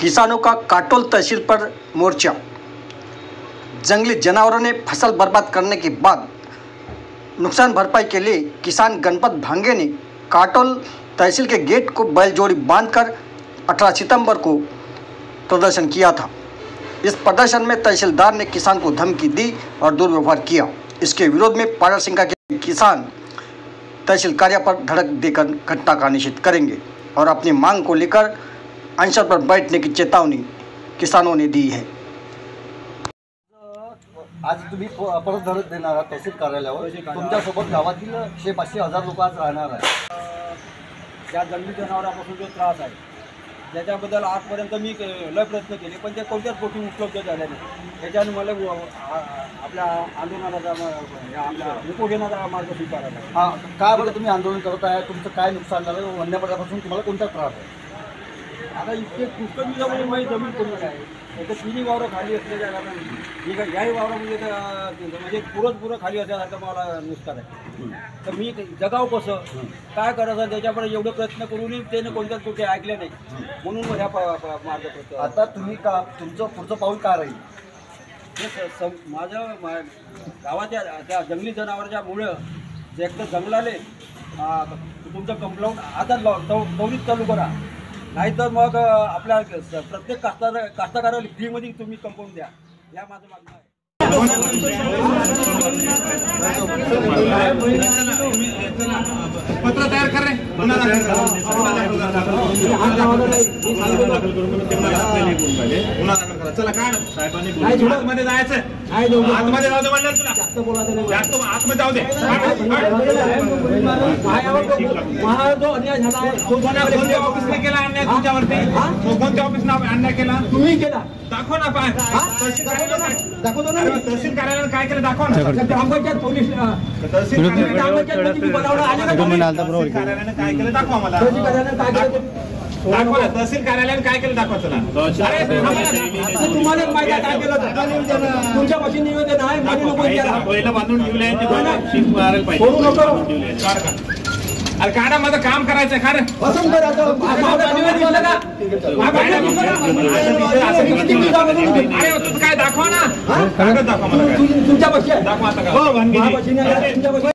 किसानों का काटोल तहसील पर मोर्चा। जंगली जानवरों ने फसल बर्बाद करने के बाद नुकसान भरपाई के लिए किसान गणपत भांगे ने काटोल तहसील के गेट को बैलजोड़ी बांधकर 18 सितंबर को प्रदर्शन किया था। इस प्रदर्शन में तहसीलदार ने किसान को धमकी दी और दुर्व्यवहार किया। इसके विरोध में पाड़ा सिंगा के किसान तहसील कार्य पर धड़क देकर घटना का निषेध करेंगे और अपनी मांग को लेकर अनशन पर बैठने की चेतावनी किसानों ने दी है। आज तुम्ही परत धडक देणार आहात तहसील कार्यालयावर। तुमच्यासोबत गावातील 500-1000 लोक आज राहणार आहेत। त्या जंगली जनावरांपासून जो त्रास आहे त्याच्याबद्दल आजपर्यंत मी लय प्रयत्न केले, पण ते कोणत्याच गोष्टी उपलब्ध झाल्या नाही। त्याच्याने मला आपल्या आंदोलनाचा आपल्या उपोषणाचा मार्ग स्वीकारायला। हां, काय बरं तुम्ही आंदोलन करत आहे? तुमचं काय नुकसान झालं? वन्यप्राण्यापासून तुम्हाला कोणता त्रास आहे? आता इतके पुष्कळ जवळ माझी जमीन पडलेली आहे। तर तिन्ही वावरं खाली असलेल्या कारणाने याही वावरामध्ये म्हणजे पुरं खाली असल्यासारखं मला नुकसान आहे। तर मी जगाव कसं काय करायचं त्याच्याकडे एवढे प्रयत्न करूनही त्याने कोणत्याच गोष्टी ऐकल्या नाही, म्हणून ह्या मार्ग करतो। आता तुम्ही का तुमचं पुढचं पाऊल काय राहील? हे माझं गावाच्या त्या जंगली जनावरांच्या मुळे एक तर जंगलाले तुमचं कंप्लेंट आता त्वरित चालू करा, नाहीतर मग आपल्या प्रत्येक कास्तकाराला फ्रीमध्ये तुम्ही कंपाऊंड द्या, या माझं मागणं आहे। पत्र तयार कर रे, चला काढ आतमध्ये जायचं, आतमध्ये जाऊ दे म्हणलं तुला, जास्त आतमध्ये जाऊ दे। जो अन्याय झाला आहे कोणत्या ऑफिसने केला अन्याय तुमच्यावरती? कोणत्या ऑफिसने अन्याय केला? तुम्ही केला, दाखव ना पाय। दाखवतो ना। तहसील कार्यालयाने काय केलं दाखव ना। ग्रामपंचायत पोलीस तहसील कार्यालयाने काय केलं दाखवा मला। तहसील कार्यालयाने काय केलं दाखवा चला। तुम्हाला माहिती आहे काय केलं? तुमच्या पाशी निवेदन आहे, पहिलं बांधून ठेवलंय अरे काढा, माझं काम करायचं खा रे। अरे तू काय दाखवा ना, दाखवा मला तुमच्या पाशी दाखवा आता।